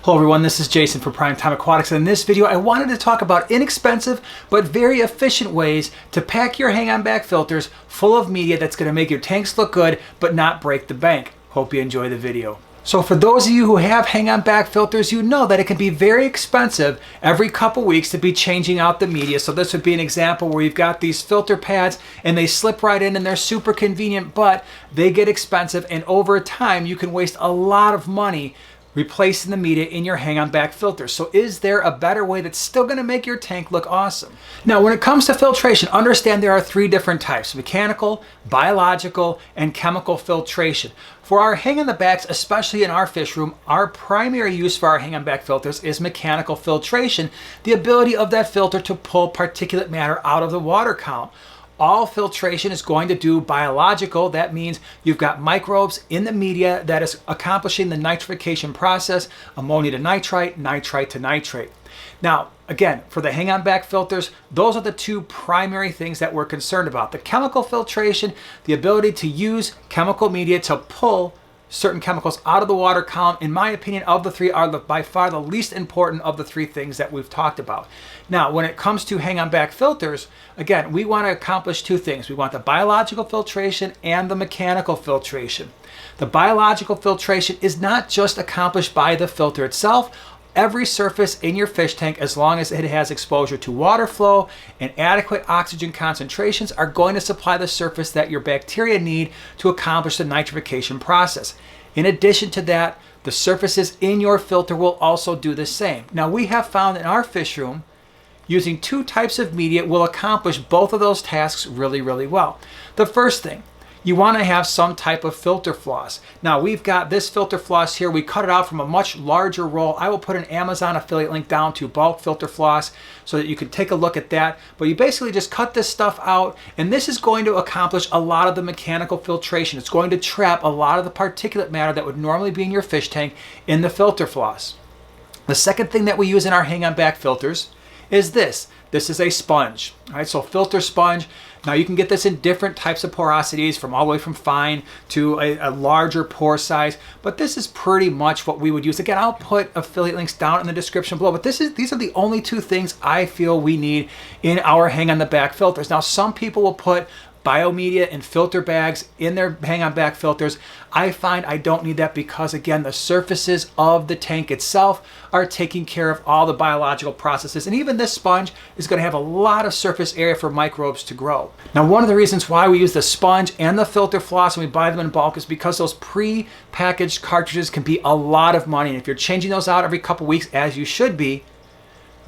Hello everyone, this is Jason for Primetime Aquatics, and in this video I wanted to talk about inexpensive but very efficient ways to pack your hang-on back filters full of media that's going to make your tanks look good but not break the bank. Hope you enjoy the video. So for those of you who have hang-on back filters, you know that it can be very expensive every couple weeks to be changing out the media. So this would be an example where you've got these filter pads and they slip right in and they're super convenient, but they get expensive, and over time you can waste a lot of money replacing the media in your hang-on back filters. So is there a better way that's still going to make your tank look awesome? Now, when it comes to filtration, understand there are three different types: mechanical, biological, and chemical filtration. For our hang-on-the-backs, especially in our fish room, our primary use for our hang-on-back filters is mechanical filtration, the ability of that filter to pull particulate matter out of the water column. All filtration is going to do biological. That means you've got microbes in the media that is accomplishing the nitrification process, ammonia to nitrite, nitrite to nitrate. Now, again, for the hang-on back filters, those are the two primary things that we're concerned about. The chemical filtration, the ability to use chemical media to pull certain chemicals out of the water column, in my opinion, of the three, are by far the least important of the three things that we've talked about. Now, when it comes to hang-on back filters, again, we want to accomplish two things. We want the biological filtration and the mechanical filtration. The biological filtration is not just accomplished by the filter itself. Every surface in your fish tank, as long as it has exposure to water flow and adequate oxygen concentrations, are going to supply the surface that your bacteria need to accomplish the nitrification process. In addition to that, the surfaces in your filter will also do the same. Now, we have found in our fish room, using two types of media will accomplish both of those tasks really, really well. The first thing, you want to have some type of filter floss. Now, we've got this filter floss here. We cut it out from a much larger roll. I will put an Amazon affiliate link down to bulk filter floss so that you can take a look at that. But you basically just cut this stuff out, and this is going to accomplish a lot of the mechanical filtration. It's going to trap a lot of the particulate matter that would normally be in your fish tank in the filter floss. The second thing that we use in our hang-on back filters is this. This is a sponge. All right, so filter sponge. Now, you can get this in different types of porosities, from all the way from fine to a larger pore size, but this is pretty much what we would use. Again, I'll put affiliate links down in the description below, but these are the only two things I feel we need in our hang-on-the-back filters. Now, some people will put biomedia and filter bags in their hang-on back filters. I find I don't need that because, again, the surfaces of the tank itself are taking care of all the biological processes, and even this sponge is going to have a lot of surface area for microbes to grow. Now, one of the reasons why we use the sponge and the filter floss and we buy them in bulk is because those pre-packaged cartridges can be a lot of money, and if you're changing those out every couple weeks, as you should be,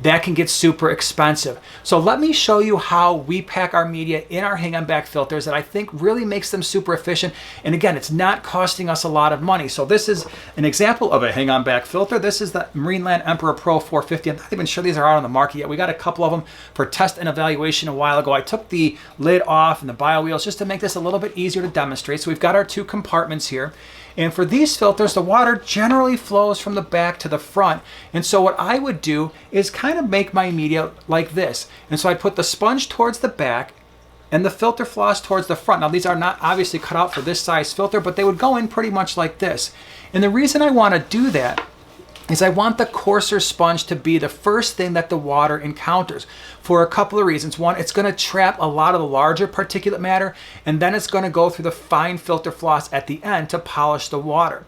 that can get super expensive. So let me show you how we pack our media in our hang-on back filters that I think really makes them super efficient. And again, it's not costing us a lot of money. So this is an example of a hang-on back filter. This is the Marineland Emperor Pro 450. I'm not even sure these are out on the market yet. We got a couple of them for test and evaluation a while ago. I took the lid off and the bio wheels just to make this a little bit easier to demonstrate. So we've got our two compartments here. And for these filters, the water generally flows from the back to the front. And so what I would do is kind of make my media like this. And so I put the sponge towards the back and the filter floss towards the front. Now, these are not obviously cut out for this size filter, but they would go in pretty much like this. And the reason I want to do that is I want the coarser sponge to be the first thing that the water encounters for a couple of reasons. One, it's going to trap a lot of the larger particulate matter, and then it's going to go through the fine filter floss at the end to polish the water.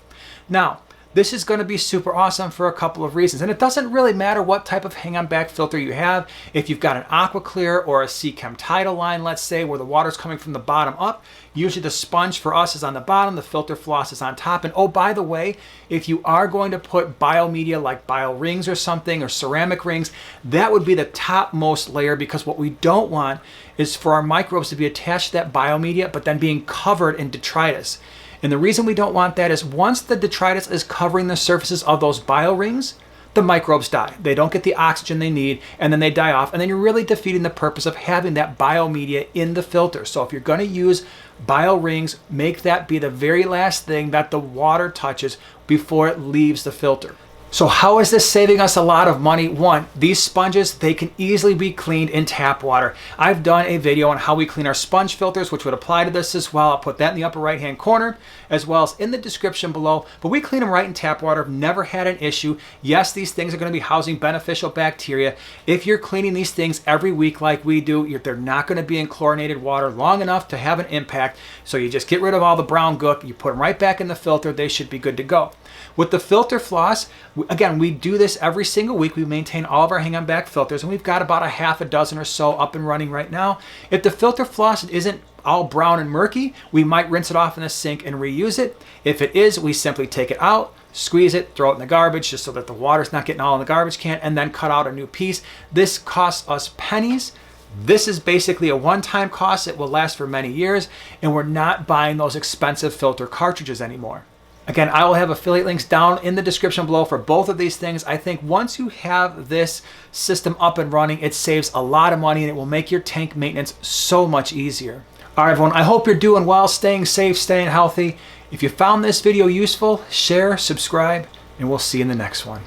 Now, this is going to be super awesome for a couple of reasons. And it doesn't really matter what type of hang-on back filter you have. If you've got an AquaClear or a Seachem Tidal line, let's say, where the water's coming from the bottom up, usually the sponge for us is on the bottom, the filter floss is on top. And oh, by the way, if you are going to put biomedia like bio rings or something, or ceramic rings, that would be the topmost layer, because what we don't want is for our microbes to be attached to that biomedia, but then being covered in detritus. And the reason we don't want that is once the detritus is covering the surfaces of those bio rings, the microbes die. They don't get the oxygen they need, and then they die off. And then you're really defeating the purpose of having that biomedia in the filter. So if you're going to use bio rings, make that be the very last thing that the water touches before it leaves the filter. So how is this saving us a lot of money? One, these sponges, they can easily be cleaned in tap water. I've done a video on how we clean our sponge filters, which would apply to this as well. I'll put that in the upper right-hand corner, as well as in the description below. But we clean them right in tap water. I've never had an issue. Yes, these things are going to be housing beneficial bacteria. If you're cleaning these things every week like we do, they're not going to be in chlorinated water long enough to have an impact. So you just get rid of all the brown gook, you put them right back in the filter, they should be good to go. With the filter floss, again, we do this every single week. We maintain all of our hang-on back filters, and we've got about a half a dozen or so up and running right now. If the filter floss isn't all brown and murky, we might rinse it off in the sink and reuse it. If it is, we simply take it out, squeeze it, throw it in the garbage just so that the water's not getting all in the garbage can, and then cut out a new piece. This costs us pennies. This is basically a one-time cost. It will last for many years, and we're not buying those expensive filter cartridges anymore. Again, I will have affiliate links down in the description below for both of these things. I think once you have this system up and running, it saves a lot of money and it will make your tank maintenance so much easier. All right, everyone, I hope you're doing well, staying safe, staying healthy. If you found this video useful, share, subscribe, and we'll see you in the next one.